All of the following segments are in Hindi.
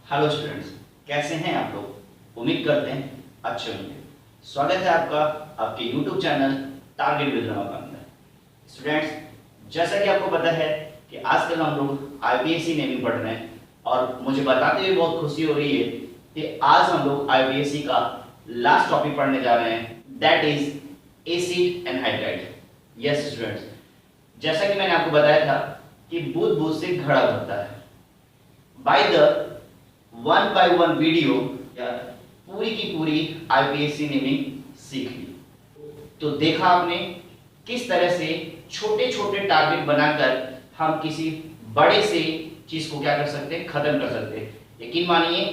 हेलो स्टूडेंट्स, कैसे हैं आप लोग। उम्मीद करते हैं अच्छे होंगे। स्वागत है आपका आपके YouTube channel target with Ramakant में। स्टूडेंट्स, जैसा कि आपको पता है कि आजकल हम लोग आईपीएससी नेमिंग पढ़ रहे हैं और मुझे बताते हुए बहुत खुशी हो रही है कि आज हम लोग आईपीएससी का लास्ट टॉपिक पढ़ने जा रहे हैं, that is acid anhydride. Yes students, जैसा कि मैंने आपको बताया था कि बूंद बूंद से घड़ा भरता है। बाय द 1 by 1 वीडियो पूरी की पूरी आईपीएससी नेमिंग सीख ली। तो देखा आपने किस तरह से छोटे छोटे टारगेट बनाकर हम किसी बड़े से चीज को क्या कर सकते हैं, खत्म कर सकते हैं। यकीन मानिए,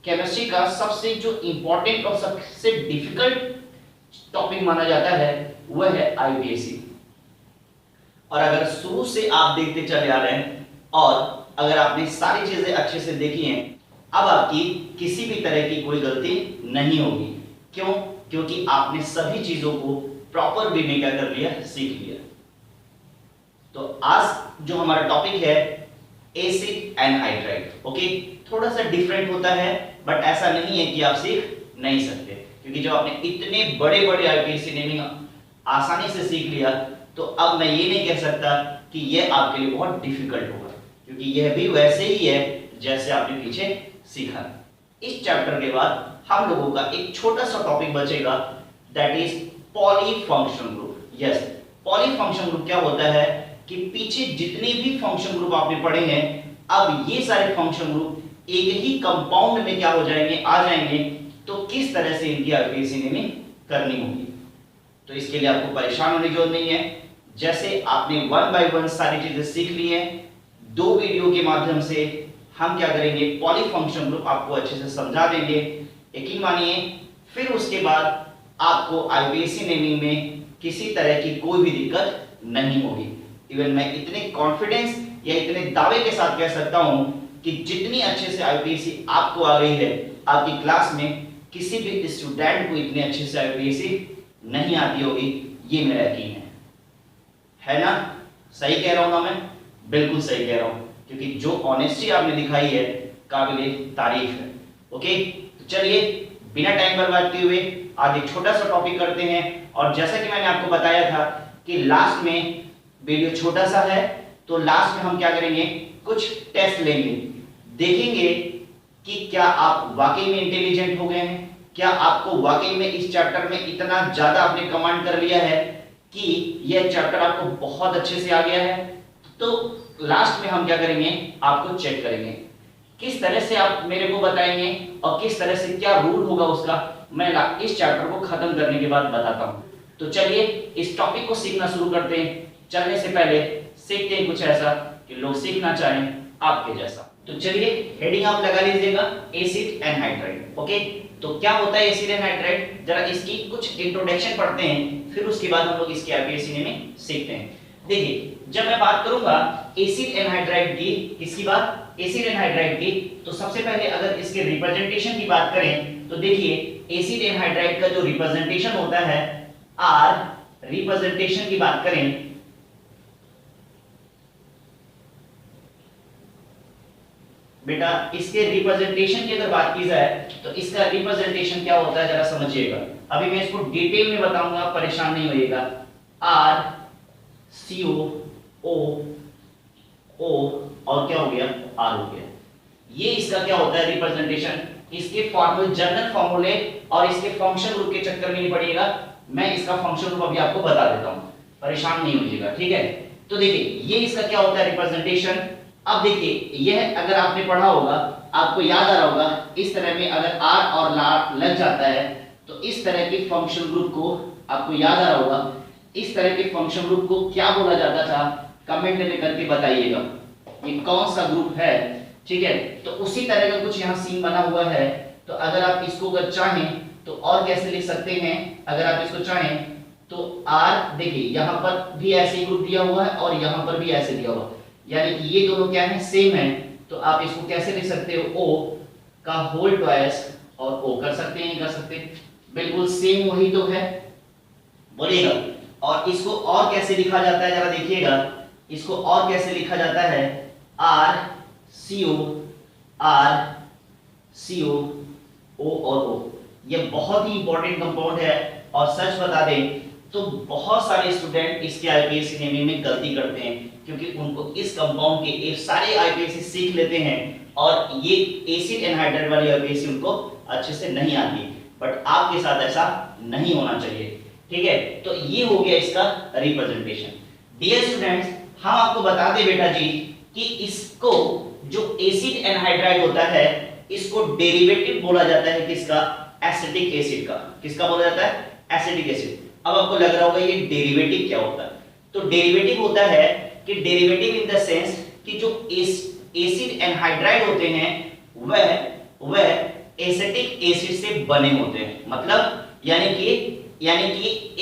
केमिस्ट्री का सबसे जो इंपॉर्टेंट और सबसे डिफिकल्ट टॉपिक माना जाता है वह है आईपीएससी। और अगर शुरू से आप देखते चले आ रहे हैं और अगर आपने सारी चीजें अच्छे से देखी हैं, अब आपकी किसी भी तरह की कोई गलती नहीं होगी। क्यों? क्योंकि आपने सभी चीजों को प्रॉपर वे में क्या कर लिया, सीख लिया। तो आज जो हमारा टॉपिक है एसिड एनहाइड्राइड, ओके, थोड़ा सा डिफरेंट होता है, बट ऐसा नहीं है कि आप सीख नहीं सकते, क्योंकि जब आपने इतने बड़े बड़े आईपीएससी नेमिंग आसानी से सीख लिया तो अब मैं ये नहीं कह सकता कि यह आपके लिए बहुत डिफिकल्ट होगा, क्योंकि यह भी वैसे ही है जैसे आपने पीछे सीखा। इस चैप्टर के बाद हम लोगों का एक छोटा सा टॉपिक बचेगा, that is polyfunction group. Yes, polyfunction group क्या होता है कि पीछे जितने भी फंक्शन ग्रुप आपने पढ़े हैं, अब ये सारे फंक्शन ग्रुप एक ही कंपाउंड में क्या हो जाएंगे, आ जाएंगे। तो किस तरह से इनकी आईपीएससी नेमिंग करनी होगी, तो इसके लिए आपको परेशान होने की जरूरत नहीं है। जैसे आपने 1 by 1 सारी चीजें सीख ली है, 2 वीडियो के माध्यम से हम क्या करेंगे, पॉलीफंक्शन ग्रुप आपको अच्छे से समझा देंगे। यकीन मानिए, फिर उसके बाद आपको आईपीएससी नेमिंग में किसी तरह की कोई भी दिक्कत नहीं होगी। इवन मैं इतने कॉन्फिडेंस या इतने दावे के साथ कह सकता हूं कि जितनी अच्छे से आईपीएससी आपको आ गई है, आपकी क्लास में किसी भी स्टूडेंट को इतनी अच्छे से आईपीएससी नहीं आती होगी, ये मेरा यकीन है ना। सही कह रहा हूं ना मैं? बिल्कुल सही कह रहा हूं, क्योंकि जो ऑनेस्टी आपने दिखाई है काबिले तारीफ है। ओके, तो चलिए बिना टाइम बर्बाद किए हुए आज एक छोटा सा टॉपिक करते हैं। और जैसा कि मैंने आपको बताया था कि लास्ट में वीडियो छोटा सा है, तो लास्ट में हम क्या करेंगे, कुछ टेस्ट लेंगे, देखेंगे कि क्या आप वाकई में इंटेलिजेंट हो गए हैं, क्या आपको वाकई में इस चैप्टर में इतना ज्यादा आपने कमांड कर लिया है कि यह चैप्टर आपको बहुत अच्छे से आ गया है। तो लास्ट में हम क्या करेंगे, आपको चेक करेंगे, किस तरह से आप मेरे को बताएंगे और किस तरह से क्या रूल होगा उसका, मैं इस चैप्टर को खत्म करने के बाद बताता हूं। तो चलिए इस टॉपिक को सीखना शुरू करते हैं। चलने से पहले सीखते हैं कुछ ऐसा कि लोग सीखना चाहें आपके जैसा। तो चलिए हेडिंग आप लगा लीजिएगा, एसिड एनहाइड्राइड। ओके, तो क्या होता है एसिड एनहाइड्राइड, जरा इसकी कुछ इंट्रोडक्शन पढ़ते हैं, फिर उसके बाद हम लोग इसकी आईपीएससी नेमिंग सीखते हैं। देखिए, जब मैं बात करूंगा एसिड एनहाइड्राइड की, किसकी बात, एसिड एनहाइड्राइड की, तो सबसे पहले अगर इसके रिप्रेजेंटेशन की बात करें तो देखिए एसिड एनहाइड्राइड का जो रिप्रेजेंटेशन होता है आर, रिप्रेजेंटेशन की बात करें बेटा, इसके रिप्रेजेंटेशन की अगर बात की जाए तो इसका रिप्रेजेंटेशन क्या होता है जरा समझिएगा। अभी मैं इसको डिटेल में बताऊंगा, परेशान नहीं होइएगा। आर CO O और क्या हो गया, R हो गया। ये इसका क्या होता है रिप्रेजेंटेशन। इसके फॉर्मूले, जनरल फॉर्मूले और इसके फंक्शन ग्रुप के चक्कर में नहीं पड़िएगा, मैं इसका फंक्शन ग्रुप अभी आपको बता देता हूं, परेशान नहीं होइएगा, ठीक है। तो देखिए ये इसका क्या होता है रिप्रेजेंटेशन। अब देखिए यह अगर आपने पढ़ा होगा, आपको याद आ रहा होगा, इस तरह में अगर R और लार लग जाता है तो इस तरह के फंक्शन ग्रुप को आपको याद आ रहा होगा, इस तरह के फंक्शन ग्रुप को क्या बोला जाता था, कमेंट में करके बताइएगा ये कौन सा ग्रुप है, ठीक है। तो उसी तरह का कुछ यहाँ सीन बना हुआ है। तो अगर आप इसको अगर चाहें तो और कैसे लिख सकते हैं, अगर आप इसको चाहें तो R, देखिए यहाँ पर भी ऐसे ग्रुप दिया हुआ है और यहाँ पर भी ऐसे दिया हुआ है, यानी कि ये दोनों क्या है, सेम है। तो आप इसको कैसे लिख सकते हो, O का होल ट्वाइस और O कर सकते हैं, कर सकते हैं, बिल्कुल सेम वही तो है, बोलिएगा। और इसको और कैसे लिखा जाता है जरा देखिएगा, इसको और कैसे लिखा जाता है, R CO R CO, O और O। ये बहुत ही इंपॉर्टेंट कंपाउंड है और सच बता दें तो बहुत सारे स्टूडेंट इसके आईपीएससी नेमिंग में गलती करते हैं क्योंकि उनको इस कंपाउंड के ये सारे आईपीएससी सीख लेते हैं और ये एसिड एनहाइड्राइड वाली आईपीएससी उनको अच्छे से नहीं आती, बट आपके साथ ऐसा नहीं होना चाहिए। ठीक है, तो ये हो गया इसका रिप्रेजेंटेशन। डियर स्टूडेंट्स, हम आपको बता दें बेटा जी कि इसको जो एसिड एनहाइड्राइड होता है इसको डेरिवेटिव बोला जाता है किसका? एसिटिक एसिड का। किसका बोला जाता है? Acetic acid. अब आपको लग रहा होगा ये डेरिवेटिव क्या होता है? तो डेरिवेटिव होता है कि डेरिवेटिव इन द सेंस कि जो एसिड एनहाइड्राइड होते हैं वह एसिटिक एसिड से बने होते हैं। मतलब यानी कि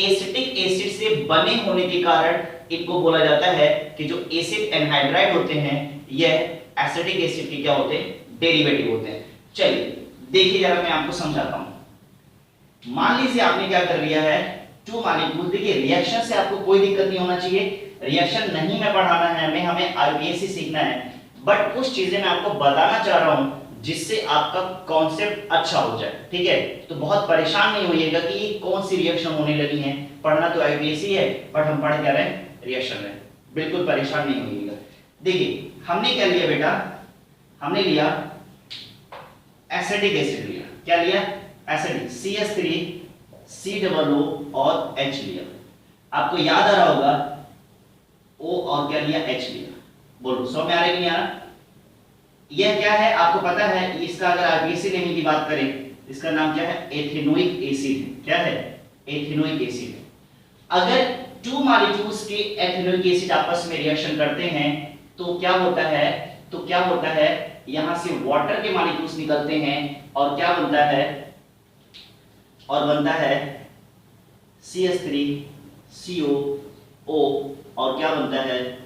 एसिटिक एसिड से बने होने के कारण इनको बोला जाता है कि जो एसिड एनहाइड्राइड होते हैं यह एसिटिक एसिड के क्या होते हैं? डेरिवेटिव होते हैं। चलिए देखिए जरा मैं आपको समझाता हूं। मान लीजिए आपने क्या कर लिया है, 2 मॉलिक्यूल। देखिए रिएक्शन से आपको कोई दिक्कत नहीं होना चाहिए, रिएक्शन नहीं में पढ़ाना है हमें आईपीएससी सीखना है, बट कुछ चीजें मैं आपको बताना चाह रहा हूं जिससे आपका कॉन्सेप्ट अच्छा हो जाए। ठीक है, तो बहुत परेशान नहीं होइएगा कि ये कौन सी रिएक्शन होने लगी है। पढ़ना तो आईपीएससी है बट हम पढ़ क्या रहे हैं? रिएक्शन में। बिल्कुल परेशान नहीं होइएगा। देखिए हमने क्या लिया बेटा, हमने लिया एसिटिक एसिड लिया। क्या लिया? एसिडिक, CH3COO और H लिया। आपको याद आ रहा होगा O और क्या लिया? H लिया। बोलो समझ में आ रहा है कि नहीं आ रहा? यह क्या है आपको पता है? इसका अगर आईपीएससी लेने की बात करें इसका नाम क्या है? Ethanoic acid. क्या है? Ethanoic acid. अगर 2 मॉलिक्यूल्स के एथेनोइक एसिड आपस में रिएक्शन करते हैं तो क्या होता है? यहां से वाटर के मॉलिक्यूल्स निकलते हैं और क्या बनता है? बनता है CH3COO और क्या बनता है?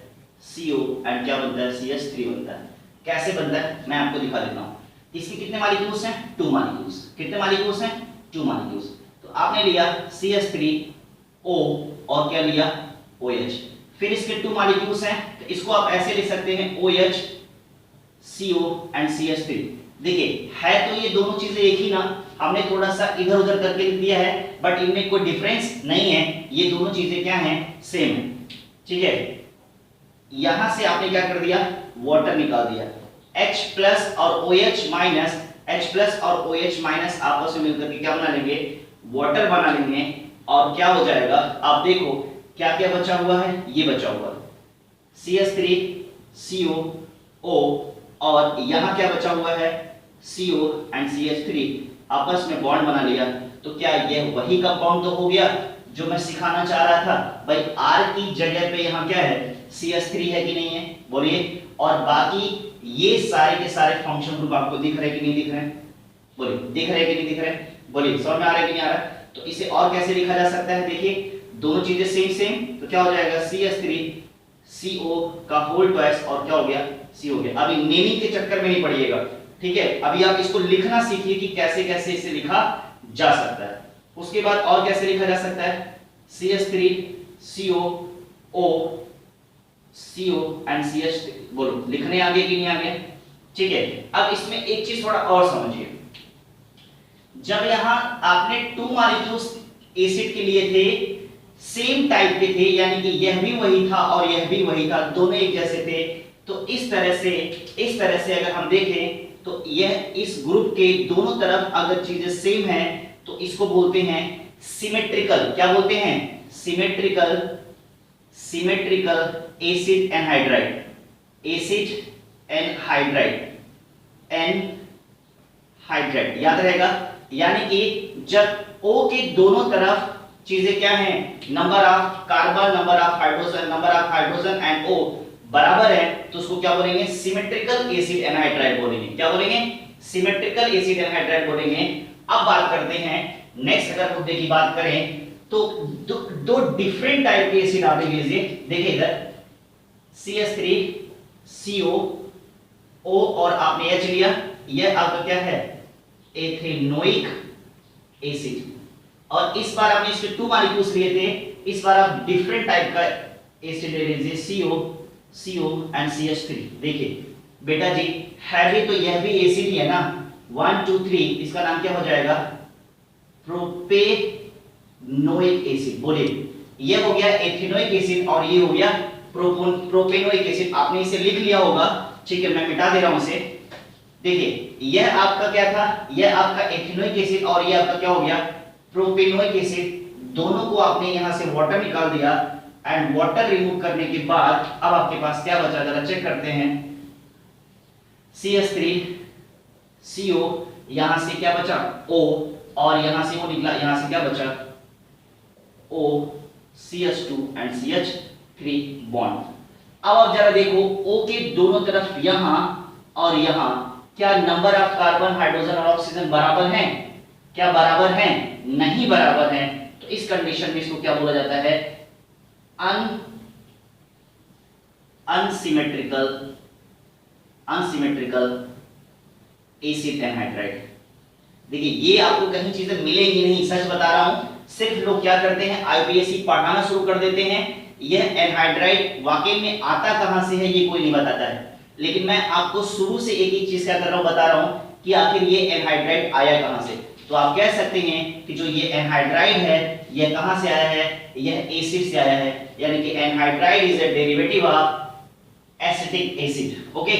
CO एंड क्या बनता है? CH3 बनता है। कैसे बनता है मैं आपको दिखा देता हूं। इसके कितने मॉलिक्यूल्स हैं? 2 मॉलिक्यूल्स। कितने मॉलिक्यूल्स हैं? 2 मॉलिक्यूल्स। तो आपने लिया CH3O और क्या लिया? OH। फिर इसके 2 मॉलिक्यूल्स हैं तो इसको आप ऐसे लिख सकते हैं OH CO एंड CH3। देखिए है तो ये दोनों चीजें एक ही ना, हमने थोड़ा सा इधर उधर करके लिख दिया है बट इनमें कोई डिफरेंस नहीं है, ये दोनों चीजें क्या हैं? सेम है। ठीक है, यहां से आपने क्या कर दिया? वाटर निकाल दिया। H प्लस और OH माइनस आपस में मिलकर के क्या बना लेंगे? वाटर बना लेंगे। और क्या हो जाएगा आप देखो क्या क्या बचा हुआ है? ये बचा हुआ CH3COO और यहां क्या बचा हुआ है? CO एंड CH3 आपस में बॉन्ड बना लिया। तो क्या यह वही कंपाउंड तो हो गया जो मैं सिखाना चाह रहा था? भाई R की जगह पे यहां क्या है? CH3 है कि नहीं है? बोलिए। और बाकी ये सारे के सारे फंक्शन ग्रुप आपको दिख रहे कि नहीं दिख रहे? बोलिए दिख रहे कि नहीं दिख रहे? बोलिए समझ में आ रहा है कि नहीं आ रहा? तो इसे और कैसे लिखा जा सकता है? देखिए दोनों चीजें सेम तो क्या हो जाएगा? CH3CO का होल ट्वाइस और क्या हो गया? C हो गया। अभी नेमिंग के चक्कर में नहीं पड़िएगा। ठीक है, अभी आप इसको लिखना सीखिए कि कैसे कैसे इसे लिखा जा सकता है। उसके बाद और कैसे लिखा जा सकता है? CH3COO CO and CH3। बोलो लिखने आगे कि नहीं आगे? ठीक है, अब इसमें एक चीज थोड़ा और समझिए। जब यहां आपने 2 मॉलिक्यूल्स एसिड के लिए थे, सेम टाइप के थे, यानी कि यह भी वही था और यह भी वही था, दोनों एक जैसे थे, तो इस तरह से अगर हम देखें तो यह इस ग्रुप के दोनों तरफ अगर चीजें सेम हैं तो इसको बोलते हैं सिमेट्रिकल। क्या बोलते हैं? Symmetrical acid anhydride. एनहाइड्राइड याद रहेगा। यानी कि जब O के दोनों तरफ चीजें क्या हैं? Number of carbon, number of hydrogen and O बराबर है तो उसको क्या बोलेंगे? सिमेट्रिकल एसिड एनहाइड्राइड बोलेंगे। क्या बोलेंगे? सिमेट्रिकल एसिड एनहाइड्राइड बोलेंगे। अब बात करते हैं नेक्स्ट, अगर मुद्दे की बात करें तो दो डिफरेंट टाइप के एसिड आप लीजिए। देखिए इधर CH3COO और आपने H लिया, यह आपका क्या है? Ethanoic acid. और इस बार आपने इसके 2 मॉलिक्यूल्स लिए थे, इस बार आप डिफरेंट टाइप का एसिड ले लीजिए CO एंड CH3। देखिए बेटा जी है भी तो यह भी एसिड ही है ना, 1 2 3, इसका नाम क्या हो जाएगा? Propanoic acid. बोलिए, ये हो गया एथेनोइक एसिड और ये हो गया प्रोपेनोइक एसिड। आपने इसे लिख लिया होगा, ठीक है, मैं मिटा दे रहा हूं इसे। देखिए, यह आपका क्या था? यह आपका एथेनोइक एसिड और ये आपका क्या हो गया? Propanoic acid. दोनों को आपने यहां से वाटर निकाल दिया एंड वाटर रिमूव करने के बाद अब आपके पास क्या बचा? जरा चेक करते हैं। CH3CO, यहां से क्या बचा? O, और यहां से वो निकला, यहां से क्या बचा? O, CH2 and CH3 bond. अब आप जरा देखो, O के दोनों तरफ यहां और यहां क्या नंबर ऑफ कार्बन, हाइड्रोजन और ऑक्सीजन बराबर हैं? क्या बराबर हैं? नहीं बराबर हैं। तो इस कंडीशन में इसको क्या बोला जाता है? Unsymmetrical acid anhydride. देखिए, ये आपको कहीं चीजें मिलेंगी नहीं, सच बता रहा हूं। सिर्फ लोग क्या करते हैं, आईपीएससी पढ़ाना शुरू कर देते हैं। यह एनहाइड्राइड वाकई में आता कहां से है ये कोई नहीं बताता है, लेकिन मैं आपको शुरू से एक एक चीज क्या कर रहा हूं, बता रहा हूं कि आखिर ये एनहाइड्राइड आया कहां से। तो आप कह सकते हैं कि जो ये एनहाइड्राइड है यह कहां से आया है? यह एसिड से आया है, यानी कि anhydride is a derivative of acetic acid. Okay,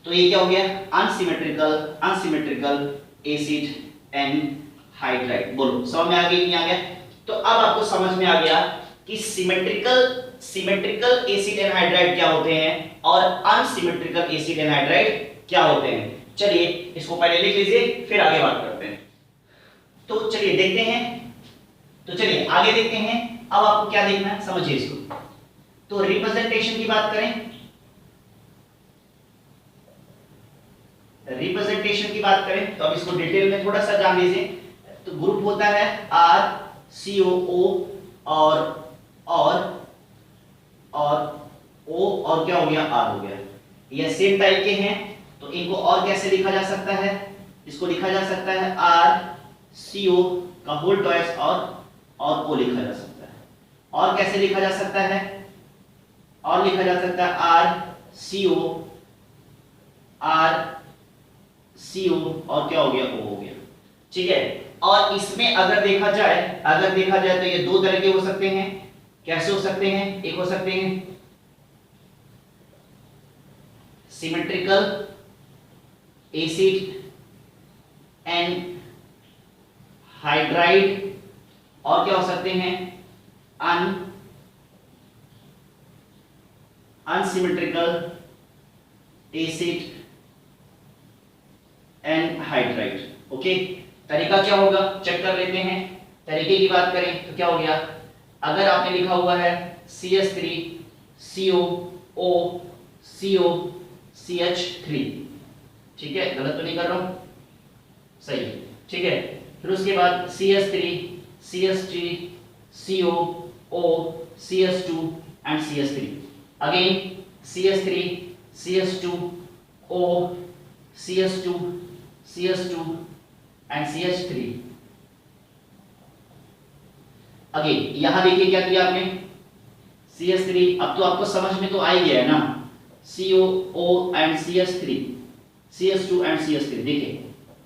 तो ये क्या हो गया? Unsymmetrical acid anhydride. बोलो, समझ में आ गया नहीं आ गया? तो अब आपको समझ में आ गया कि सिमेट्रिकल एसिड एनहाइड्राइड क्या होते हैं और अनसिमेट्रिकल एसिड एनहाइड्राइड क्या होते हैं। चलिए इसको पहले लिख लीजिए, फिर आगे बात करते हैं। तो चलिए देखते हैं, तो चलिए आगे देखते हैं। अब आपको क्या देखना है, समझिए इसको। तो रिप्रेजेंटेशन की बात करें, रिप्रेजेंटेशन की बात करें तो अब इसको डिटेल में थोड़ा सा जान लीजिए। तो ग्रुप होता है RCOO और O और क्या हो गया? R हो गया। ये सेम टाइप के हैं, तो इनको और कैसे लिखा जा सकता है? इसको लिखा जा सकता है RCO का होल ट्वाइस और O लिखा जा सकता है। और कैसे लिखा जा सकता है? और लिखा जा सकता है RCO और क्या हो गया? O हो गया, ठीक है। और इसमें अगर देखा जाए तो ये दो तरह के हो सकते हैं। कैसे हो सकते हैं? एक हो सकते हैं सिमेट्रिकल एसिड एनहाइड्राइड और क्या हो सकते हैं? Unsymmetrical acid anhydride. ओके, तरीका क्या होगा चेक कर लेते हैं। तरीके की बात करें तो क्या हो गया? अगर आपने लिखा हुआ है CH3CO CH3, ठीक है, गलत तो नहीं कर रहा हूं, सही है, ठीक है। फिर उसके बाद CH3CH3CO and CH3, again CH3CH2O CH2 and CH3। Again यहां देखिए क्या किया आपने? CH3, अब तो आपको समझ में तो आ ही गया है ना, COO and CH3, CH2 and CH3। देखिए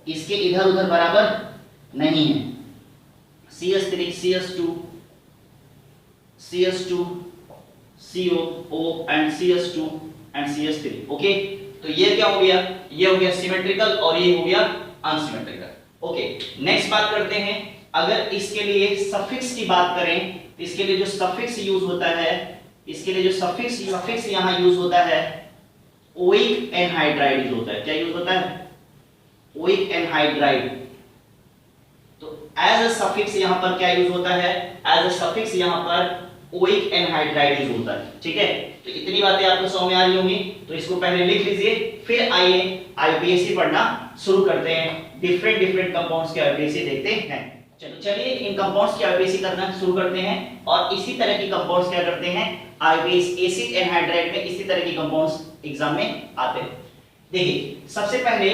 इसके इधर उधर बराबर नहीं है। CH3 CH2 COO and CH2 and CH3। Okay, तो ये क्या हो गया? ये हो गया सिमेट्रिकल और ये हो गया अनसिमेट्रिकल। ओके, नेक्स्ट बात करते हैं। अगर इसके लिए सफिक्स की बात करें, इसके लिए जो सफिक्स यूज होता है, इसके लिए जो सफिक्स यहां यूज होता है ओइक एनहाइड्राइड यूज होता है। क्या यूज होता है? Oic anhydride. तो एज अ सफिक्स यहां पर क्या यूज होता है? एज अ सफिक्स यहां पर ओइक एनहाइड्राइड यूज होता है, ठीक है। तो इतनी बातें आपको समझ में आ रही होंगी, तो इसको पहले लिख लीजिए, फिर आइए आईपीएससी पढ़ना शुरू करते हैं। डिफरेंट कंपाउंड्स के आईपीएससी देखते हैं। चलिए इन कंपाउंड्स की आईपीएससी करना शुरू करते हैं और इसी तरह की कंपाउंड्स क्या करते हैं आईपीएस एसिड एनहाइड्राइड में, इसी तरह की कंपाउंड्स एग्जाम में आते हैं। देखिए सबसे पहले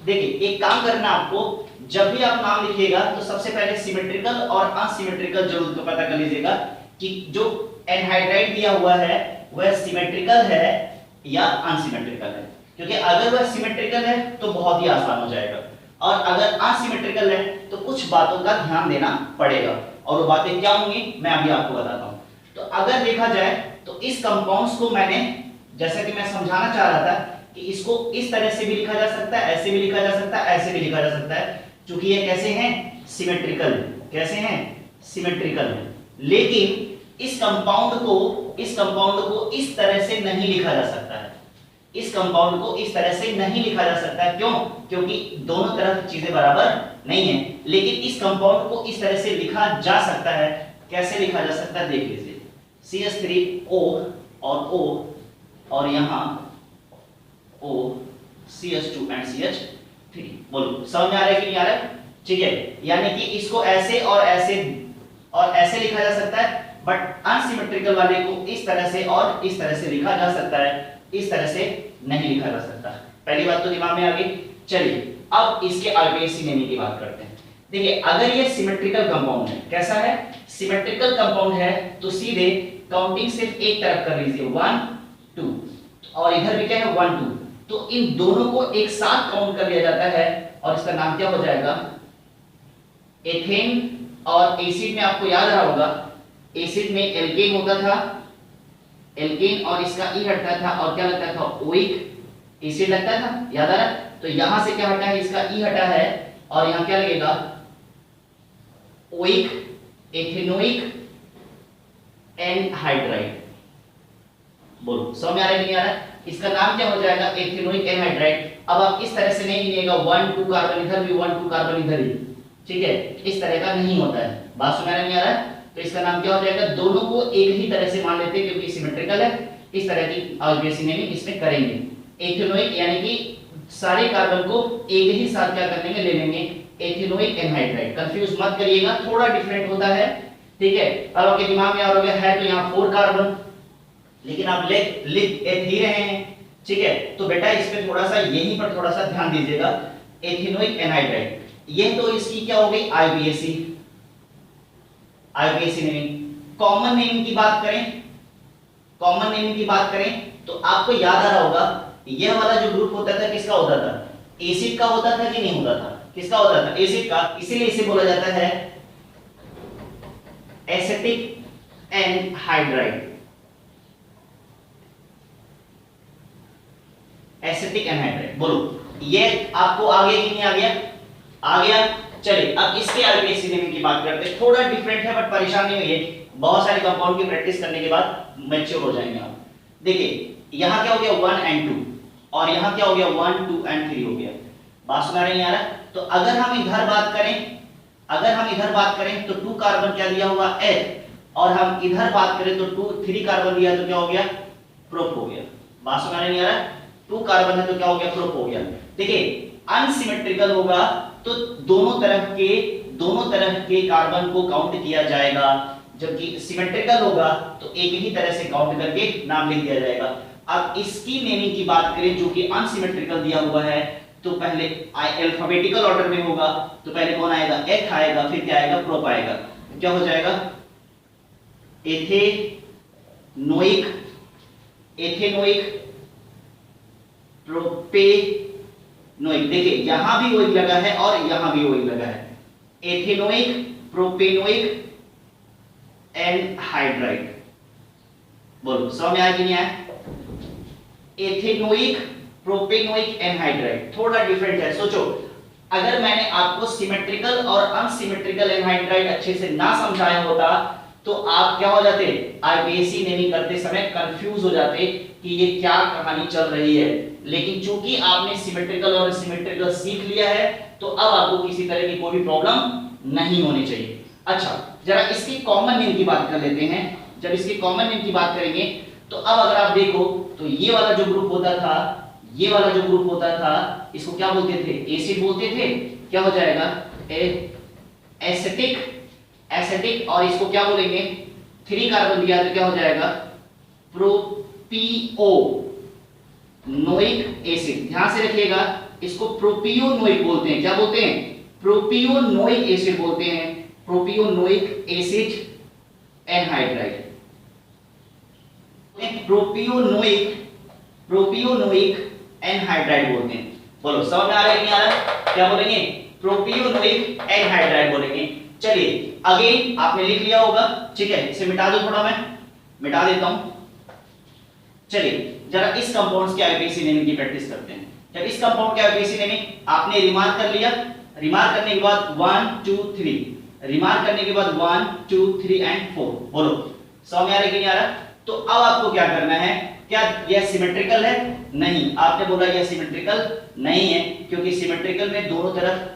देखिए एक काम करना आपको, जब भी आप नाम लिखिएगा तो सबसे पहले सिमेट्रिकल और अनसिमेट्रिकल जरूर तो पता कर लीजिएगा कि जो एनहाइड्राइड दिया हुआ है वह सिमेट्रिकल है या अनसिमेट्रिकल है। क्योंकि अगर वह सिमेट्रिकल है तो बहुत ही आसान हो जाएगा, और अगर असिमेट्रिकल है तो कुछ बातों का ध्यान देना पड़ेगा, और वो बातें क्या होंगी मैं अभी आपको बताता हूं। तो अगर देखा जाए तो इस कंपाउंड्स को मैंने, जैसा कि मैं समझाना चाह रहा था कि इसको इस तरह से भी लिखा जा सकता है, ऐसे भी लिखा जा सकता है, ऐसे भी लिखा जा सकता है, क्योंकि ये कैसे हैं, सिमेट्रिकल। कैसे हैं, सिमेट्रिकल है। लेकिन इस कंपाउंड को इस तरह से नहीं लिखा जा सकता है। इस कंपाउंड को इस तरह से नहीं लिखा जा सकता है। क्यों? क्योंकि दोनों तरफ चीजें बराबर नहीं है। लेकिन इस कंपाउंड को इस तरह से लिखा जा सकता है। कैसे लिखा जा सकता है देख लीजिए, CH3O और O, और यहां O, CH2 एंड CH3। बोलो समझ में आ रहा है कि नहीं आ रहा है? ठीक है, यानी कि इसको ऐसे और ऐसे लिखा जा सकता है, बट अनसिमेट्रिकल वाले को इस तरह से और इस तरह से लिखा जा सकता है, इस तरह से नहीं लिखा जा सकता। पहली बात तो दिमाग में आ गई। चलिए अब इसके आईपीएसी नेमिंग की बात करते हैं। देखिए अगर ये सिमेट्रिकल कंपाउंड है, कैसा है, सिमेट्रिकल कंपाउंड है, तो सीधे काउंटिंग सिर्फ एक तरफ कर लीजिए 1 2, और इधर भी क्या है 1 2, तो इन दोनों को एक साथ काउंट कर लिया जाता है और इसका नाम क्या हो जाएगा, एथेन। और एसिड में आपको याद रहा होगा, एसिड में एल्केन होता था, एल्केन, और इसका ई हटता था और क्या लगता था, ओइक एसिड लगता था, याद आ रहा? तो यहां से क्या हटा है, इसका ई हटा है, और यहां क्या लगेगा, ओइक एथेनोइक एनहाइड्राइड। बोलो समझ में आ रहा है कि नहीं आ रहा? इसका नाम क्या हो जाएगा, एथेनोइक एनहाइड्राइड। अब आप इस तरह से नहीं गिनेगा 1 2 कार्बन इधर भी, 1 2 कार्बन इधर ही, ठीक है, इस तरह का नहीं होता है। बात समझ में नहीं आ रहा है? तो इसका नाम क्या हो जाएगा, दोनों को एक ही तरह से मान लेते हैं क्योंकि सिमेट्रिकल है। इस तरह की आईपीएसी नेमिंग इसमें करेंगे। एथेनोइक यानी कि सारे कार्बन को एक ही साथ क्या कर लेंगे, ले लेंगे, एथेनोइक एनहाइड्राइड। कंफ्यूज मत करिएगा, थोड़ा डिफरेंट होता है, ठीक है। अब आपके दिमाग में आ रहा है तो यहाँ 4 कार्बन, लेकिन आप लिख ही रहे हैं, ठीक है। तो बेटा इस पे थोड़ा सा, यहीं पर थोड़ा सा ध्यान दीजिएगा, एथेनोइक एनहाइड्राइड, ये तो इसकी क्या हो गई, आईपीएसी नेमिंग। कॉमन नेमिंग की बात करें, तो आपको याद आ रहा होगा, यह वाला जो ग्रुप होता था किसका होता था, एसिड का होता था कि नहीं होता था, किसका होता था, एसिड का। इसीलिए इसे बोला जाता है एसिटिक एनहाइड्राइड। एसिटिक एनहाइड्राइड, बोलो ये आपको आ गया कि नहीं आ गया? आ गया। चलिए अब इसके आईपीएसी नेमिंग की बात करते हैं। थोड़ा डिफरेंट है बट परेशान नहीं होइए, बहुत सारे कंपाउंड की प्रैक्टिस करने के बाद मैच्योर हो जाएंगे आप। देखिए यहां क्या हो गया 1 एंड 2, और यहां क्या हो गया 1 2 एंड 3 हो गया। बात सुना रहे हैं यार? तो अगर हम इधर बात करें तो 2 कार्बन क्या दिया हुआ, H, और हम इधर बात करें तो 3 कार्बन दिया तो क्या हो गया, प्रोप हो गया। बात सुना रहे हैं यार? 2 कार्बन है तो क्या हो गया, प्रोप हो गया। देखिए अनसिमेट्रिकल होगा तो दोनों तरफ के कार्बन को काउंट किया जाएगा, जबकि सिमेट्रिकल होगा तो एक ही तरह से काउंट करके नाम लिख दिया जाएगा। अब इसकी नेमिंग की बात करें जो कि अनसिमेट्रिकल दिया हुआ है, तो पहले अल्फाबेटिकल ऑर्डर में होगा, तो पहले कौन आएगा, एथ आएगा, फिर क्या आएगा, प्रोप आएगा। क्या हो जाएगा, एथेनोइक प्रोपेनोइक। देखिए यहां भी ओइक लगा है और यहां भी ओइक लगा है, एथेनोइक प्रोपेनोइक एनहाइड्राइड। बोलो समझ में आया कि नहीं आया? एथेनोइक प्रोपेनोइक एनहाइड्राइड थोड़ा डिफरेंट है। सोचो अगर मैंने आपको सिमेट्रिकल और अनसिमेट्रिकल एनहाइड्राइड अच्छे से ना समझाया होता तो आप क्या हो जाते, आईपीएसी नेमिंग करते समय कंफ्यूज हो जाते कि ये क्या कहानी चल रही है। लेकिन चूंकि आपने सिमेट्रिकल और अनसिमेट्रिकल सीख लिया है तो अब आपको किसी तरह की कोई भी प्रॉब्लम नहीं होनी चाहिए। अच्छा जरा इसकी कॉमन नेम की बात कर लेते हैं। जब इसकी कॉमन नेम की बात करेंगे तो अब अगर आप देखो तो ये वाला जो ग्रुप होता था, इसको क्या बोलते थे, एसिड बोलते थे। क्या हो जाएगा, एसिटिक, और इसको क्या बोलेंगे, 3 कार्बन दिया तो क्या हो जाएगा, प्रोपियोनोइक एसिड। ध्यान से रखिएगा इसको प्रोपियोनोइक बोलते हैं। क्या बोलते हैं, प्रोपियोनोइक एसिड बोलते हैं, प्रोपियोनोइक एसिड एनहाइड्राइड। प्रोपियोनोइक एनहाइड्राइड बोलते हैं। बोलो समझ में आ रहा है कि नहीं आ रहा? क्या बोलेंगे? प्रोपियोनोइक एनहाइड्राइड बोलेंगे। चलिए अगेन आपने लिख लिया होगा, ठीक है, इसे मिटा दो, थोड़ा मैं मिटा देता हूं। चलिए जरा इस कंपाउंड्स के आईपीसी नेमिंग की प्रैक्टिस करते हैं। जब इस कंपाउंड के आईपीसी नेमिंग आपने रिमार्क कर लिया, रिमार्क करने के बाद 1 2 3, रिमार्क करने के बाद 1 2 3 एंड 4, बोलो समझ में आ रहा है कि नहीं आ रहा? तो अब आपको क्या करना है? क्या यह सिमेट्रिकल है? नहीं, आपने बोला यह सिमेट्रिकल नहीं है, क्योंकि सिमेट्रिकल में दोनों तरफ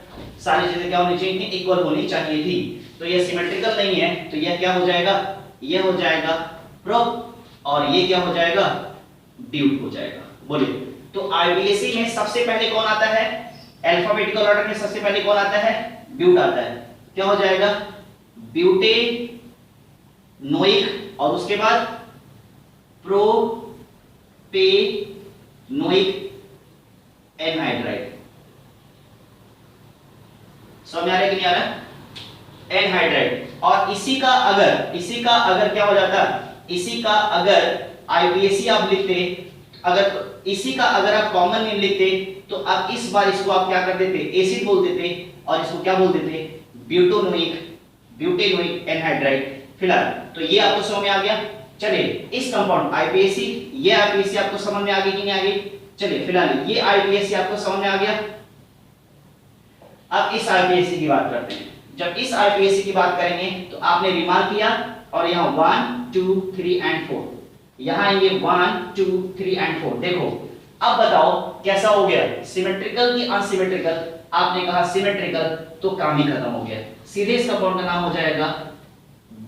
सारी चीजें क्या होनी चाहिए थी? इक्वल होनी चाहिए थी। तो यह सिमेट्रिकल नहीं है, तो यह क्या हो जाएगा? यह हो जाएगा प्रोप, और ये क्या हो जाएगा? ड्यूट हो जाएगा। बोलिए तो आईपीएसी में सबसे पहले कौन आता है? अल्फाबेटिकल ऑर्डर में सबसे पहले कौन आता है? ब्यूट आता है। क्या हो जाएगा? ब्यूटेनोइक, और उसके बाद प्रोपेनोइक एनहाइड्राइड। समझ में आ रहा है कि नहीं आ रहा? एनहाइड्राइड। और इसी का अगर क्या हो जाता? इसी का अगर आईपीएसी आप लिखते, इसी का अगर आप कॉमन नेम लिखते, तो अब इस बार इसको आप क्या कर देते? एसिड बोल देते, और इसको क्या बोल देते? Butanoic anhydride. फिलहाल तो ये आपको समझ में आ गया। चलिए इस कंपाउंड आईपीएसी, ये आईपीएसी आपको समझ में आ गई कि नहीं आ गई? चलिए फिलहाल ये आईपीएसी आपको समझ में आ गया। अब इस आईपीएसी की बात करते हैं। जब इस आईपीएसी की बात करेंगे तो आपने रिमार्क किया, और यहाँ 1 2 3 एंड 4, यहाँ आएंगे 1 2 3 एंड 4। देखो अब बताओ कैसा हो गया? सिमेट्रिकल की अनसिमेट्रिकल? आपने कहा सिमेट्रिकल, तो काम ही खत्म हो गया। सीधे इस कंपाउंड का नाम हो जाएगा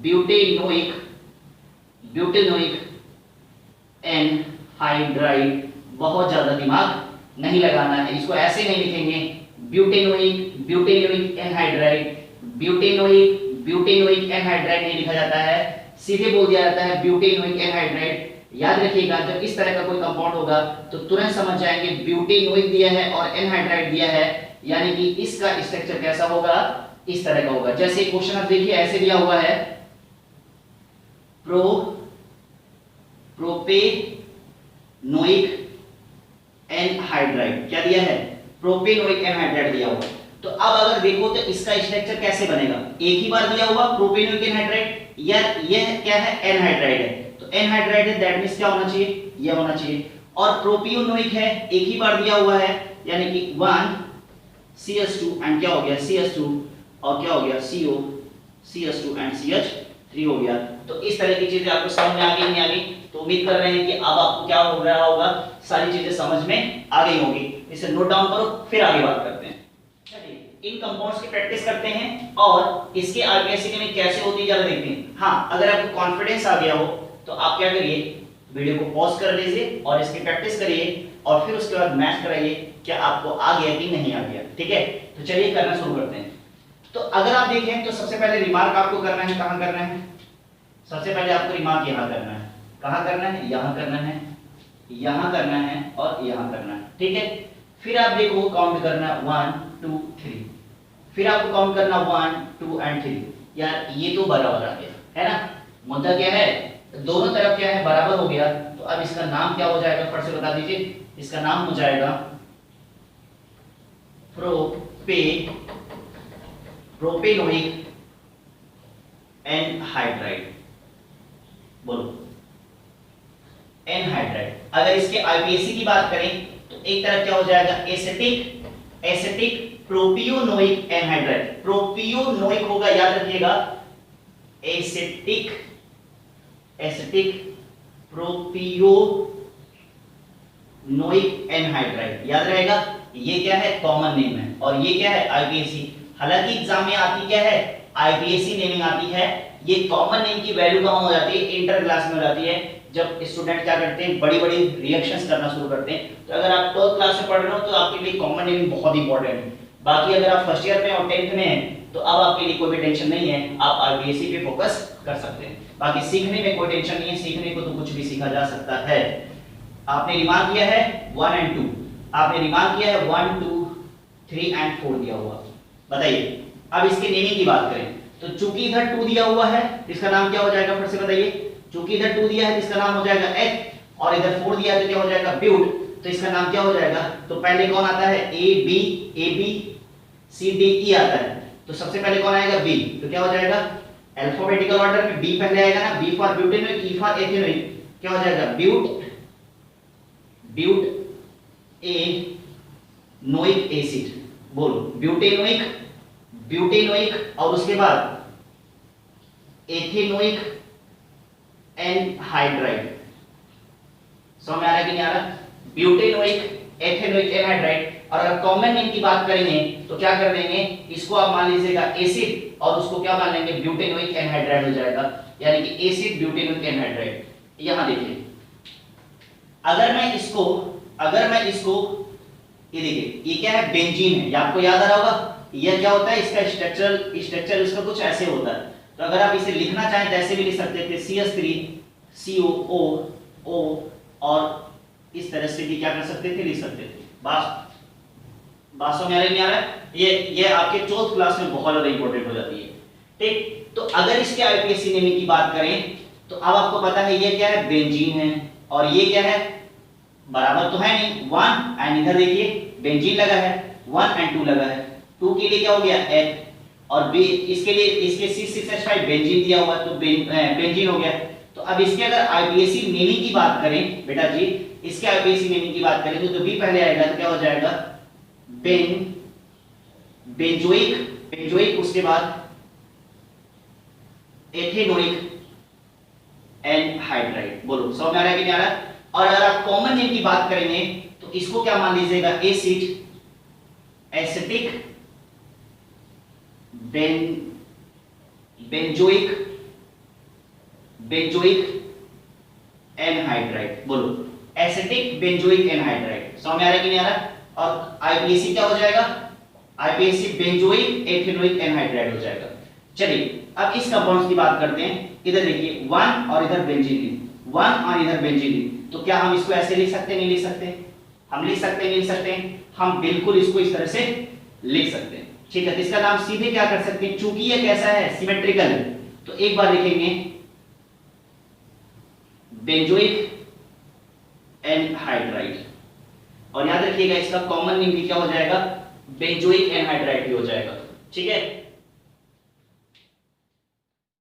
ब्यूटेनोइक एनहाइड्राइड। बहुत ज्यादा दिमाग नहीं लगाना है, इसको ऐसे नहीं लिखेंगे ब्यूटेनोइक एनहाइड्राइड नहीं लिखा जाता है, सीधे बोल दिया जाता है ब्यूटेनोइक एनहाइड्राइड। याद रखिएगा जब इस तरह का कोई कंपाउंड होगा तो तुरंत समझ जाएंगे ब्यूटेनोइक दिया है और एनहाइड्राइड दिया है, यानी कि इसका स्ट्रक्चर कैसा होगा? इस तरह का होगा। जैसे क्वेश्चन आप देखिए ऐसे दिया हुआ है, प्रोपेनोइक एनहाइड्राइड। क्या दिया है? प्रोपेनोइक एनहाइड्राइड दिया हुआ। तो अब अगर देखो तो इसका स्ट्रक्चर कैसे बनेगा? एक ही बार दिया हुआ प्रोपेनोइक एनहाइड्राइड, या यह क्या है? एनहाइड्राइड है, तो एनहाइड्राइड है, दैट मींस क्या होना चाहिए? यह होना चाहिए। और प्रोपियोनोइक है, एक ही बार दिया हुआ है, यानी कि 1 CH2 एंड क्या हो गया? CH2, और क्या हो गया? CO, CH2 एंड CH3 हो गया। तो इस तरह की चीजें आपको समझ में आ गई नहीं आ गई? तो उम्मीद कर रहे हैं कि अब आपको क्या हो रहा होगा, सारी चीजें समझ में आ गई होगी। इसे नोट डाउन करो, फिर आगे बात करते हैं। चलिए इन कंपाउंड्स की प्रैक्टिस करते हैं और इसके आईपीएसी में कैसे होती है जरा देखते हैं। हाँ, अगर आपको कॉन्फिडेंस आ गया हो तो आप क्या करिए, वीडियो को पॉज कर लीजिए और इसकी प्रैक्टिस करिए, और फिर उसके बाद मैच कराइए क्या आपको आ गया कि नहीं आ गया। ठीक है, तो चलिए करना शुरू करते हैं। तो अगर आप देखें तो सबसे पहले रिमार्क आपको करना है, कहां करना है? सबसे पहले आपको रिमार्क यहां करना है। कहां करना है? यहां करना है, यहां करना है और यहां करना है। ठीक है, फिर आप देखो काउंट करना 1 2 3, फिर आपको काउंट करना 1 2 एंड 3। यार ये तो बराबर आ गया है ना? मुद्दा क्या है? दोनों तरफ क्या है? बराबर हो गया। तो अब इसका नाम क्या हो जाएगा? फट से बता दीजिए। इसका नाम हो जाएगा प्रोपेनोइक एनहाइड्राइड। बोलो एनहाइड्राइड। अगर इसके आईपीएसी की बात करें तो एक तरफ क्या हो जाएगा? Acetic प्रोपियोनोइक anhydride. प्रोपियोनोइक होगा, याद रखिएगा, एसिटिक प्रोपियोनोइक एनहाइड्राइड। याद रहेगा, ये क्या है? कॉमन नेम है, और ये क्या है? आईपीएसी। हालांकि एग्जाम में आती क्या है? आईपीएसी नेमिंग आती है। ये कॉमन नेम की वैल्यू कहां हो जाती है? इंटर क्लास में हो जाती है, जब स्टूडेंट क्या करते हैं? बड़ी बड़ी रिएक्शंस करना शुरू करते हैं। तो अगर आप 12th क्लास में पढ़ रहे हो तो आपके लिए कॉमन नेमिंग बहुत इंपॉर्टेंट है। बाकी अगर आप फर्स्ट ईयर में और 10th में हैं तो अब आपके लिए कोई भी टेंशन नहीं है, आप आईपीएसी पे फोकस कर सकते हैं। बाकी सीखने में कोई टेंशन नहीं है, सीखने को तो कुछ भी सीखा जा सकता है। आपने रिमार्क किया है 1 एंड 2, आपने रिमार्क किया है 1 2 3 एंड 4 दिया हुआ। बताइए अब इसके नेमिंग की बात करें तो चूंकि इधर 2 दिया हुआ है, इसका नाम क्या हो जाएगा? फिर से बताइए। चूंकि इधर 2 दिया है तो इसका नाम हो जाएगा H, और इधर 4 दिया है तो क्या हो जाएगा? ब्यूट। तो इसका नाम क्या हो जाएगा? तो पहले कौन आता है? A B C D E आता है, तो सबसे पहले कौन आएगा? बी। तो क्या हो जाएगा? अल्फाबेटिकल ऑर्डर में बी पहले आएगा ना, B for butanoic, E for ethanoic, क्या हो जाएगा? ब्यूट ए नोइक एसिड। बोलो, ब्यूटेनोइक और उसके बाद एथेनोइक एनहाइड्राइड। समझ में आ रहा है कि नहीं आ रहा? Butanoic ethanoic anhydride. और अगर कॉमन नेम की बात करेंगे तो क्या कर देंगे? इसको आप मान लीजिएगा एसिड और उसको क्या मान लेंगे? ब्यूटेनोइक एनहाइड्राइड हो जाएगा, यानी कि एसिड ब्यूटेनोइक एनहाइड्राइड। यहां देखिए, अगर मैं इसको ये देखिए, ये क्या है? बेंजीन है, ये आपको याद आ रहा होगा। ये क्या होता है? इसका स्ट्रक्चर इसका कुछ ऐसे होता है। तो अगर आप इसे लिखना चाहें तो ऐसे भी लिख सकते थे, CH3 COO और इस तरह से भी क्या कर सकते थे? लिख सकते थे। बात समझ नहीं आ रहा है? ये आपके 4th क्लास में बहुत ज्यादा इंपॉर्टेंट हो जाती है। ठीक, तो अगर इसके आईपीएससी नेमिंग की बात करें तो अब आपको पता है ये क्या है? बेंजीन है। और ये क्या है? बराबर तो है नहीं, 1 एंड इधर देखिए बेंजीन लगा है, 1 एंड 2 लगा है। 2 के लिए क्या हो गया? H, और बी इसके लिए इसके C6H5 बेंजीन दिया हुआ तो बेंजीन हो गया। तो अब इसके अगर आईपीएससी नेमिंग की बात करें बेटा जी, इसके आईपीएससी नेमिंग की बात करें तो बी पहले आएगा, तो क्या हो जाएगा? बेंजोइक, उसके बाद एथेनोइक एनहाइड्राइड। बोलो, समझ में आ रहा है कि नहीं आ रहा? और अगर आप कॉमन नेम की बात करेंगे तो इसको क्या मान लीजिएगा? Acetic benzoic anhydride. बोलो, एसिटिक बेंजोइक एनहाइड्राइड। समझ में आ रहा है कि नहीं आ रहा? और आईपीएससी क्या हो जाएगा? आईपीएससी बेंजोइक एथेनोइक एनहाइड्राइड हो जाएगा। चलिए अब इस कंपाउंड्स की बात करते हैं। इधर देखिए 1 और इधर बेंजीन, 1 और इधर बेंजीन। तो क्या हम इसको ऐसे लिख सकते? नहीं लिख सकते? हम लिख सकते नहीं लिख सकते? हम बिल्कुल इसको इस तरह से लिख सकते हैं। ठीक है, तो इसका नाम सीधे क्या कर सकते हैं? चूंकि ये कैसा है? सिमेट्रिकल है, तो एक बार लिखेंगे बेंजोइक एनहाइड्राइड। और याद रखिएगा इसका कॉमन नेम भी क्या हो जाएगा? बेंजोइक एनहाइड्राइड भी हो जाएगा। ठीक है,